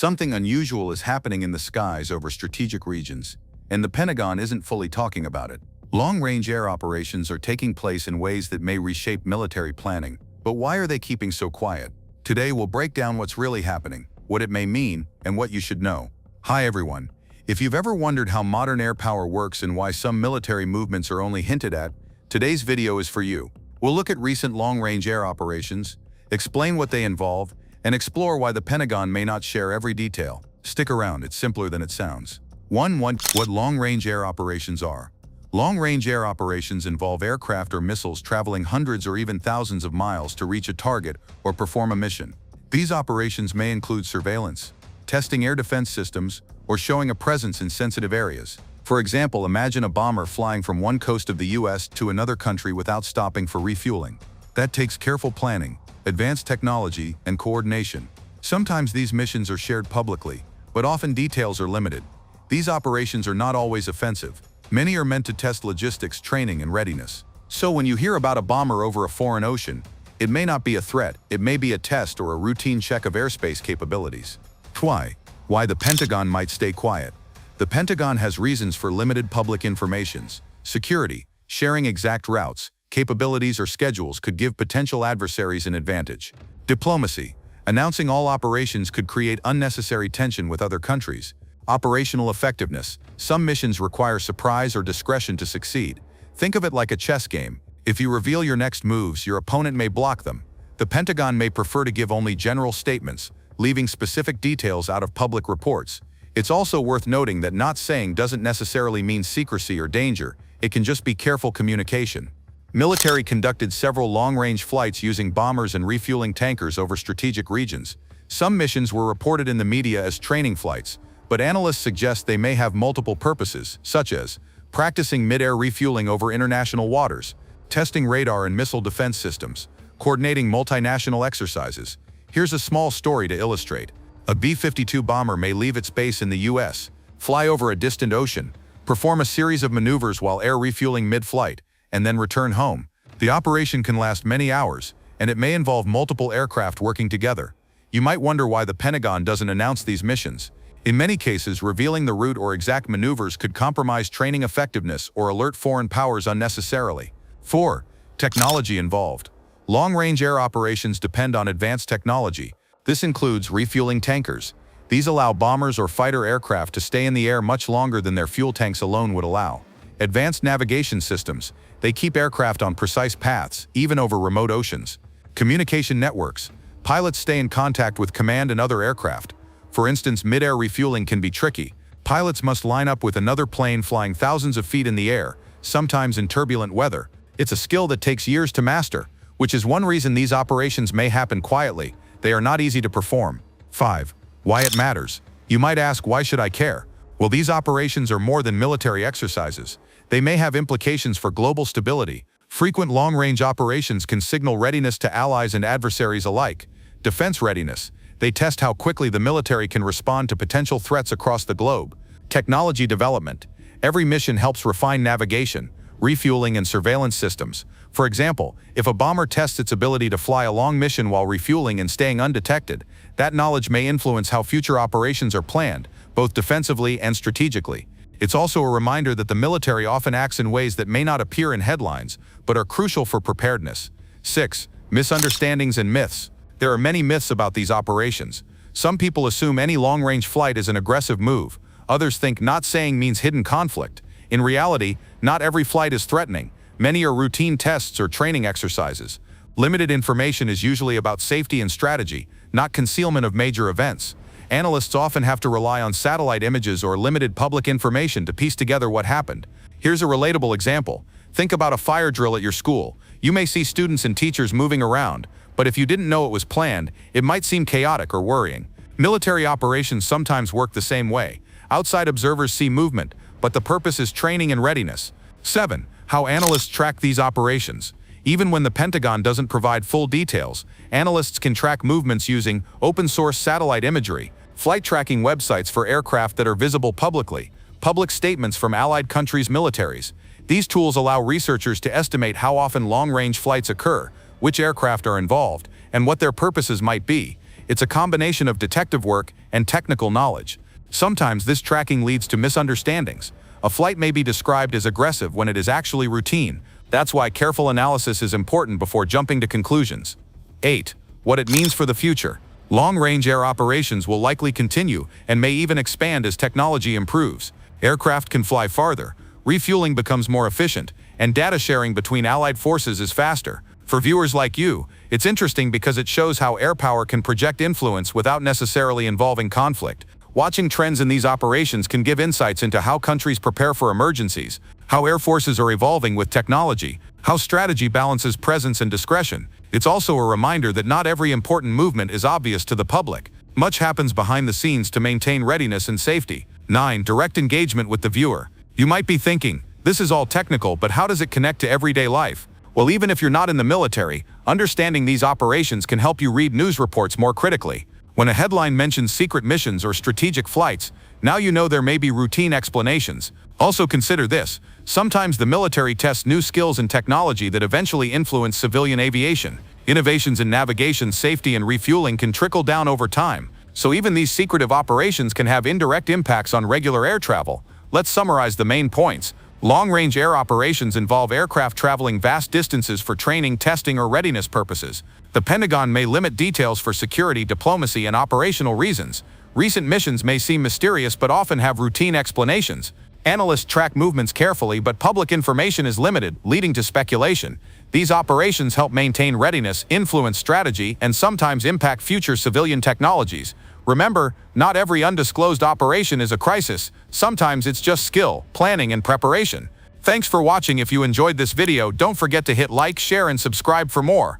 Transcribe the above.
Something unusual is happening in the skies over strategic regions, and the Pentagon isn't fully talking about it. Long-range air operations are taking place in ways that may reshape military planning, but why are they keeping so quiet? Today we'll break down what's really happening, what it may mean, and what you should know. Hi everyone. If you've ever wondered how modern air power works and why some military movements are only hinted at, today's video is for you. We'll look at recent long-range air operations, explain what they involve, and explore why the Pentagon may not share every detail. Stick around, it's simpler than it sounds. 1. What long-range air operations are. Long-range air operations involve aircraft or missiles traveling hundreds or even thousands of miles to reach a target or perform a mission. These operations may include surveillance, testing air defense systems, or showing a presence in sensitive areas. For example, imagine a bomber flying from one coast of the US to another country without stopping for refueling. That takes careful planning, advanced technology, and coordination. Sometimes these missions are shared publicly, but often details are limited. These operations are not always offensive. Many are meant to test logistics, training, and readiness. So when you hear about a bomber over a foreign ocean, it may not be a threat, it may be a test or a routine check of airspace capabilities. Why the Pentagon might stay quiet. The Pentagon has reasons for limited public informations. Security, sharing exact routes, capabilities, or schedules could give potential adversaries an advantage. Diplomacy, announcing all operations could create unnecessary tension with other countries. Operational effectiveness, some missions require surprise or discretion to succeed. Think of it like a chess game. If you reveal your next moves, your opponent may block them. The Pentagon may prefer to give only general statements, leaving specific details out of public reports. It's also worth noting that not saying doesn't necessarily mean secrecy or danger, it can just be careful communication. Military conducted several long-range flights using bombers and refueling tankers over strategic regions. Some missions were reported in the media as training flights, but analysts suggest they may have multiple purposes, such as practicing mid-air refueling over international waters, testing radar and missile defense systems, coordinating multinational exercises. Here's a small story to illustrate. A B-52 bomber may leave its base in the US, fly over a distant ocean, perform a series of maneuvers while air refueling mid-flight, and then return home. The operation can last many hours, and it may involve multiple aircraft working together. You might wonder why the Pentagon doesn't announce these missions. In many cases, revealing the route or exact maneuvers could compromise training effectiveness or alert foreign powers unnecessarily. 4. Technology involved. Long-range air operations depend on advanced technology. This includes refueling tankers. These allow bombers or fighter aircraft to stay in the air much longer than their fuel tanks alone would allow. Advanced navigation systems. They keep aircraft on precise paths, even over remote oceans. Communication networks. Pilots stay in contact with command and other aircraft. For instance, mid-air refueling can be tricky. Pilots must line up with another plane flying thousands of feet in the air, sometimes in turbulent weather. It's a skill that takes years to master, which is one reason these operations may happen quietly. They are not easy to perform. 5. Why it matters. You might ask, why should I care? Well, these operations are more than military exercises. They may have implications for global stability. Frequent long-range operations can signal readiness to allies and adversaries alike. Defense readiness. They test how quickly the military can respond to potential threats across the globe. Technology development. Every mission helps refine navigation, refueling, and surveillance systems. For example, if a bomber tests its ability to fly a long mission while refueling and staying undetected, that knowledge may influence how future operations are planned, both defensively and strategically. It's also a reminder that the military often acts in ways that may not appear in headlines, but are crucial for preparedness. 6. Misunderstandings and myths. There are many myths about these operations. Some people assume any long-range flight is an aggressive move. Others think not saying means hidden conflict. In reality, not every flight is threatening. Many are routine tests or training exercises. Limited information is usually about safety and strategy, not concealment of major events. Analysts often have to rely on satellite images or limited public information to piece together what happened. Here's a relatable example. Think about a fire drill at your school. You may see students and teachers moving around, but if you didn't know it was planned, it might seem chaotic or worrying. Military operations sometimes work the same way. Outside observers see movement, but the purpose is training and readiness. 7. How analysts track these operations. Even when the Pentagon doesn't provide full details, analysts can track movements using open-source satellite imagery, flight tracking websites for aircraft that are visible publicly, public statements from allied countries' militaries. These tools allow researchers to estimate how often long-range flights occur, which aircraft are involved, and what their purposes might be. It's a combination of detective work and technical knowledge. Sometimes this tracking leads to misunderstandings. A flight may be described as aggressive when it is actually routine. That's why careful analysis is important before jumping to conclusions. 8. What it means for the future. Long-range air operations will likely continue and may even expand as technology improves. Aircraft can fly farther, refueling becomes more efficient, and data sharing between allied forces is faster. For viewers like you, it's interesting because it shows how air power can project influence without necessarily involving conflict. Watching trends in these operations can give insights into how countries prepare for emergencies, how air forces are evolving with technology, how strategy balances presence and discretion. It's also a reminder that not every important movement is obvious to the public. Much happens behind the scenes to maintain readiness and safety. 9. Direct engagement with the viewer. You might be thinking, this is all technical, but how does it connect to everyday life? Well, even if you're not in the military, understanding these operations can help you read news reports more critically. When a headline mentions secret missions or strategic flights, now you know there may be routine explanations. Also consider this: sometimes the military tests new skills and technology that eventually influence civilian aviation. Innovations in navigation, safety, and refueling can trickle down over time. So even these secretive operations can have indirect impacts on regular air travel. Let's summarize the main points. Long-range air operations involve aircraft traveling vast distances for training, testing, or readiness purposes. The Pentagon may limit details for security, diplomacy, and operational reasons. Recent missions may seem mysterious but often have routine explanations. Analysts track movements carefully, but public information is limited, leading to speculation. These operations help maintain readiness, influence strategy, and sometimes impact future civilian technologies. Remember, not every undisclosed operation is a crisis. Sometimes it's just skill, planning, and preparation. Thanks for watching. If you enjoyed this video, don't forget to hit like, share, and subscribe for more.